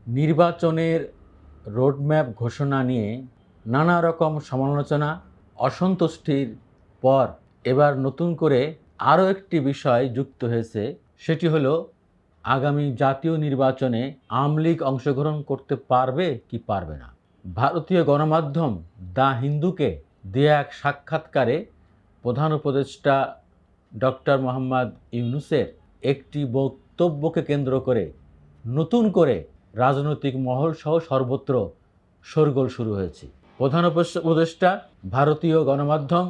নির্বাচনের রোডম্যাপ ঘোষণা নিয়ে নানা রকম সমালোচনা, অসন্তুষ্টির পর এবার নতুন করে আরও একটি বিষয় যুক্ত হয়েছে। সেটি হলো আগামী জাতীয় নির্বাচনে আওয়ামী লীগ অংশগ্রহণ করতে পারবে কি পারবে না। ভারতীয় গণমাধ্যম দ্য হিন্দুকে দেয়া এক সাক্ষাৎকারে প্রধান উপদেষ্টা ডক্টর মোহাম্মদ ইউনূসের একটি বক্তব্যকে কেন্দ্র করে নতুন করে রাজনৈতিক মহল সহ সর্বত্র শোরগোল শুরু হয়েছে। প্রধান উপদেষ্টা ভারতীয় গণমাধ্যম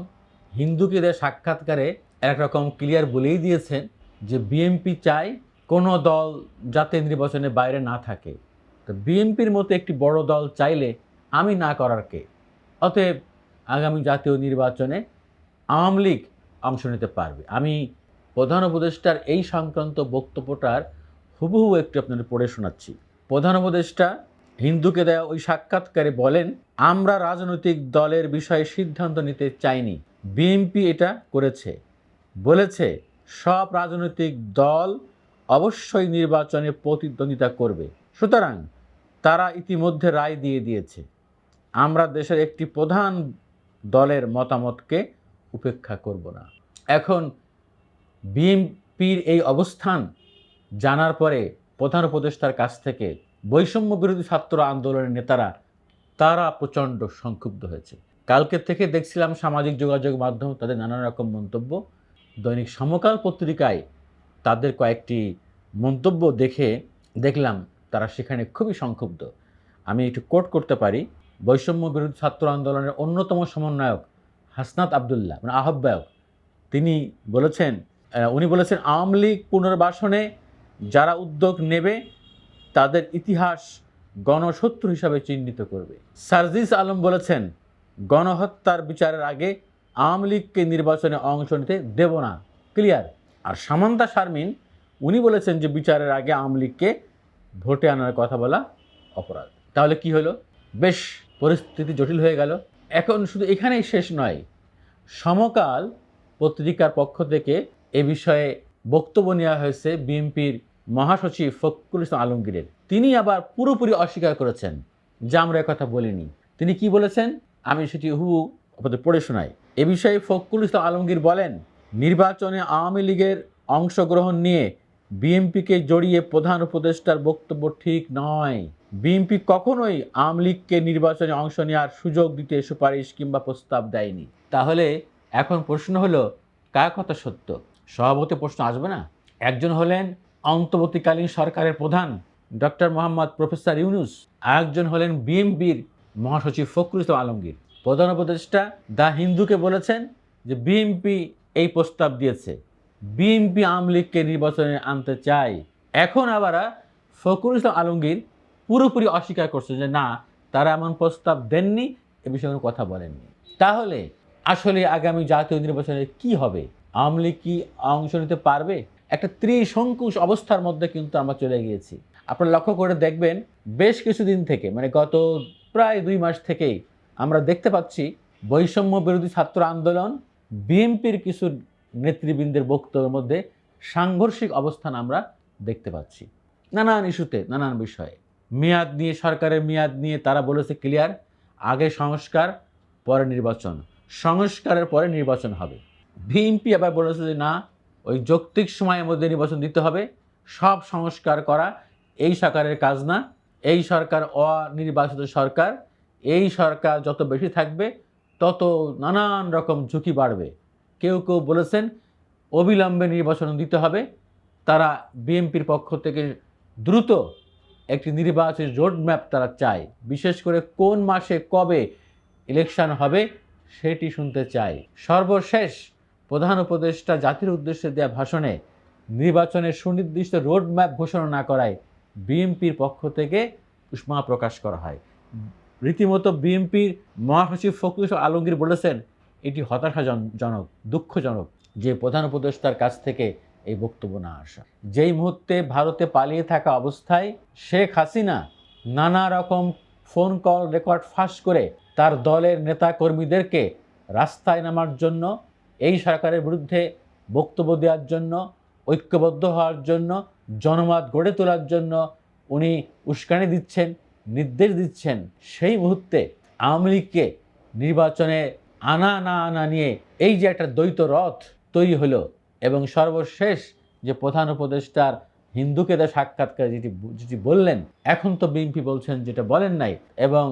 হিন্দুকে দেয়া সাক্ষাৎকারে একরকম ক্লিয়ার বলেই দিয়েছেন যে বিএনপি চায় কোনো দল যাতে নির্বাচনে বাইরে না থাকে। তো বিএনপির মতো একটি বড় দল চাইলে আমি না করার কে? অতএব আগামী জাতীয় নির্বাচনে আওয়ামী লীগ অংশ নিতে পারবে। আমি প্রধান উপদেষ্টার এই সংক্রান্ত বক্তব্যটার হুবহু একটু আপনাদের পড়ে শোনাচ্ছি। প্রধান উপদেষ্টা হিন্দুকে দেয়া ওই সাক্ষাৎকারে বলেন, আমরা রাজনৈতিক দলের বিষয়ে সিদ্ধান্ত নিতে চাইনি, বিএনপি এটা করেছে। বলেছে সব রাজনৈতিক দল অবশ্যই নির্বাচনে প্রতিদ্বন্দ্বিতা করবে, সুতরাং তারা ইতিমধ্যে রায় দিয়ে দিয়েছে। আমরা দেশের একটি প্রধান দলের মতামতকে উপেক্ষা করব না। এখন বিএনপির এই অবস্থান জানার পরে প্রধান উপদেষ্টার কাছ থেকে বৈষম্য বিরোধী ছাত্র আন্দোলনের নেতারা তারা প্রচণ্ড সংক্ষুব্ধ হয়েছে। কালকে থেকে দেখছিলাম সামাজিক যোগাযোগ মাধ্যম তাদের নানা রকম মন্তব্য। দৈনিক সমকাল পত্রিকায় তাদের কয়েকটি মন্তব্য দেখলাম তারা সেখানে খুবই সংক্ষুব্ধ। আমি একটু কোট করতে পারি। বৈষম্য বিরোধী ছাত্র আন্দোলনের অন্যতম সমন্বয়ক হাসনাত আবদুল্লাহ মানে আহ্বায়ক উনি বলেছেন আওয়ামী লীগ পুনর্বাসনে যারা উদ্যোগ নেবে তাদের ইতিহাস গণশত্রু হিসাবে চিহ্নিত করবে। সার্জিস আলম বলেছেন গণহত্যার বিচারের আগে আওয়ামী লীগকে নির্বাচনে অংশ নিতে দেব না, ক্লিয়ার। আর সামান্তা শারমিন উনি বলেছেন যে বিচারের আগে আওয়ামী লীগকে ভোটে আনার কথা বলা অপরাধ। তাহলে কি হলো? বেশ পরিস্থিতি জটিল হয়ে গেল। এখন শুধু এখানেই শেষ নয়, সমকাল পত্রিকার পক্ষ থেকে এ বিষয়ে বক্তব্য নেওয়া হয়েছে বিএনপির মহাসচিব ফখরুল ইসলাম আলমগীরের। তিনি আবার পুরোপুরি অস্বীকার করেছেন যে আমরা একথা বলিনি। তিনি কি বলেছেন আমি সেটি আপনাদের পড়ে শোনাই। এ বিষয়ে ফখরুল ইসলাম আলমগীর বলেন, নির্বাচনে আওয়ামী লীগের অংশগ্রহণ নিয়ে বিএনপিকে জড়িয়ে প্রধান উপদেষ্টার বক্তব্য ঠিক নয়। বিএনপি কখনোই আওয়ামী লীগকে নির্বাচনে অংশ নেওয়ার সুযোগ দিতে সুপারিশ কিংবা প্রস্তাব দেয়নি। তাহলে এখন প্রশ্ন হলো কার কথা সত্য? স্বভাবতই প্রশ্ন আসবে না। একজন হলেন অন্তর্বর্তীকালীন সরকারের প্রধান ডক্টর মোহাম্মদ প্রফেসর ইউনূস, আরেকজন হলেন বিএনপির মহাসচিব ফখরুল ইসলাম আলমগীর। প্রধান উপদেষ্টা দ্য হিন্দুকে বলেছেন যে বিএনপি এই প্রস্তাব দিয়েছে, বিএনপি আওয়ামী লীগকে নির্বাচনে আনতে চায়। এখন আবার ফখরুল ইসলাম আলমগীর পুরোপুরি অস্বীকার করছে যে না, তারা এমন প্রস্তাব দেননি, এ বিষয়ে কোনো কথা বলেননি। তাহলে আসলে আগামী জাতীয় নির্বাচনে কি হবে? আওয়ামী লীগ কি অংশ নিতে পারবে? একটা ত্রিসংকুশ অবস্থার মধ্যে কিন্তু আমরা চলে গিয়েছি। আপনারা লক্ষ্য করে দেখবেন বেশ কিছুদিন থেকে মানে গত প্রায় 2 মাস থেকেই আমরা দেখতে পাচ্ছি বৈষম্য বিরোধী ছাত্র আন্দোলন, বিএনপির কিছু নেতৃবৃন্দের বক্তব্যের মধ্যে সাংঘর্ষিক অবস্থান আমরা দেখতে পাচ্ছি নানান ইস্যুতে, নানান বিষয়ে। সরকারের মেয়াদ নিয়ে তারা বলেছে ক্লিয়ার, আগে সংস্কার পরে নির্বাচন, সংস্কারের পরে নির্বাচন হবে। বিএনপি আবার বলেছে যে না, ওই যৌক্তিক সময়ের মধ্যে নির্বাচন দিতে হবে, সব সংস্কার করা এই সরকারের কাজ না, এই সরকার অনির্বাচিত সরকার, এই সরকার যত বেশি থাকবে তত নানান রকম ঝুঁকি বাড়বে। কেউ কেউ বলেছেন অবিলম্বে নির্বাচন দিতে হবে। তারা বিএনপির পক্ষ থেকে দ্রুত একটি নির্বাচনী রোডম্যাপ তারা চায়, বিশেষ করে কোন মাসে কবে ইলেকশন হবে সেটি শুনতে চায়। সর্বশেষ প্রধান উপদেষ্টা জাতির উদ্দেশ্যে দেওয়া ভাষণে নির্বাচনের সুনির্দিষ্ট রোডম্যাপ ঘোষণা না করায় বিএনপির পক্ষ থেকে উষ্মা প্রকাশ করা হয়। রীতিমতো বিএনপির মহাসচিব ফখরুল ইসলাম আলমগীর বলেছেন এটি হতাশাজনক, দুঃখজনক যে প্রধান উপদেষ্টার কাছ থেকে এই বক্তব্য না আসা। যেই মুহূর্তে ভারতে পালিয়ে থাকা অবস্থায় শেখ হাসিনা নানা রকম ফোন কল রেকর্ড ফাঁস করে তার দলের নেতা কর্মীদেরকে রাস্তায় নামার জন্য, এই সরকারের বিরুদ্ধে বক্তব্য দেওয়ার জন্য, ঐক্যবদ্ধ হওয়ার জন্য, জনমত গড়ে তোলার জন্য উনি উস্কানি দিচ্ছেন, নির্দেশ দিচ্ছেন, সেই মুহূর্তে আওয়ামী লীগকে নির্বাচনে আনা না আনা নিয়ে এই যে একটা দ্বৈত রথ তৈরি হলো, এবং সর্বশেষ যে প্রধান উপদেষ্টার হিন্দুকে দেওয়া সাক্ষাৎকার যেটি বললেন, এখন তো বিএনপি বলছেন যেটা বলেন নাই, এবং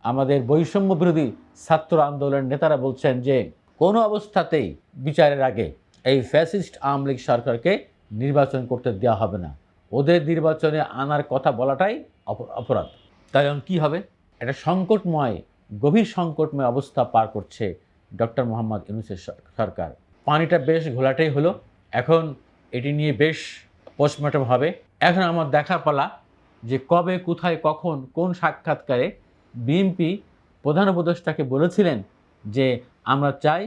আমাদের বৈষম্য বিরোধী ছাত্র আন্দোলনের নেতারা বলছেন যে কোনো অবস্থাতেই বিচারের আগে এই ফ্যাসিস্ট আওয়ামী লীগ সরকারকে নির্বাচন করতে দেওয়া হবে না, ওদের নির্বাচনে আনার কথা বলাটাই অপরাধ। তাই এখন কী হবে? একটা সংকটময়, গভীর সংকটময় অবস্থা পার করছে ডক্টর মোহাম্মদ ইউনূসের সরকার। পানিটা বেশ ঘোলাটাই হলো, এখন এটি নিয়ে বেশ পোস্টমর্টম হবে। এখন আমার দেখার পালা যে কবে, কোথায়, কখন, কোন সাক্ষাৎকারে বিএনপি প্রধান উপদেষ্টাকে বলেছিলেন যে আমরা চাই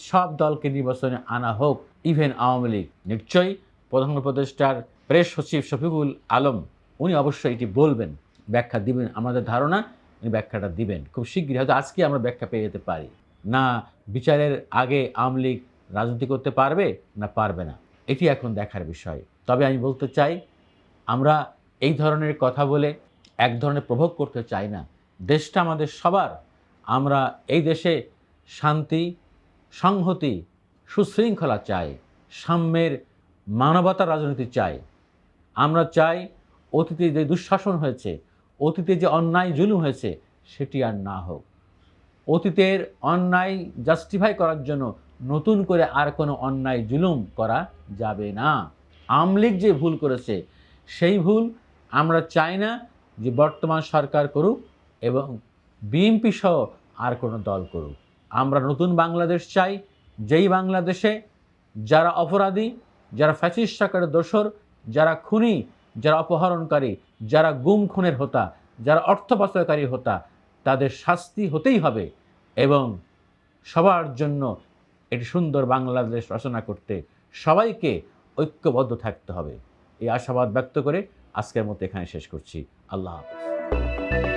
সব দলকে নির্বাচনে আনা হোক, ইভেন আওয়ামী লীগ। নিশ্চয়ই প্রধান উপদেষ্টার প্রেস সচিব শফিকুল আলম উনি অবশ্যই এটি বলবেন, ব্যাখ্যা দিবেন। আমাদের ধারণা উনি ব্যাখ্যাটা দিবেন খুব শীঘ্রই, হয়তো আজকে আমরা ব্যাখ্যা পেয়ে যেতে পারি। না বিচারের আগে আওয়ামী লীগ রাজনীতি করতে পারবে না পারবে না, এটি এখন দেখার বিষয়। তবে আমি বলতে চাই, আমরা এই ধরনের কথা বলে এক ধরনের প্রভোগ করতে চাই না। দেশটা আমাদের সবার। আমরা এই দেশে শান্তি, সংহতি, সুশৃঙ্খলা চাই, সাম্যের, মানবতার রাজনীতি চাই। আমরা চাই অতীতে যে দুঃশাসন হয়েছে, অতীতে যে অন্যায় জুলুম হয়েছে, সেটি আর না হোক। অতীতের অন্যায় জাস্টিফাই করার জন্য নতুন করে আর কোনো অন্যায় জুলুম করা যাবে না। আওয়ামী লীগ যে ভুল করেছে, সেই ভুল আমরা চাই না যে বর্তমান সরকার করুক এবং বিএনপি সহ আর কোনো দল করুক। আমরা নতুন বাংলাদেশ চাই, যেই বাংলাদেশে যারা অপরাধী, যারা ফ্যাসিস্ট সরকারের দোসর, যারা খুনি, যারা অপহরণকারী, যারা গুম খুনের হোতা, যারা অর্থ পাচারকারী হোতা, তাদের শাস্তি হতেই হবে, এবং সবার জন্য একটি সুন্দর বাংলাদেশ রচনা করতে সবাইকে ঐক্যবদ্ধ থাকতে হবে। এই আশাবাদ ব্যক্ত করে আজকের মতো এখানে শেষ করছি। আল্লাহ হাফেজ।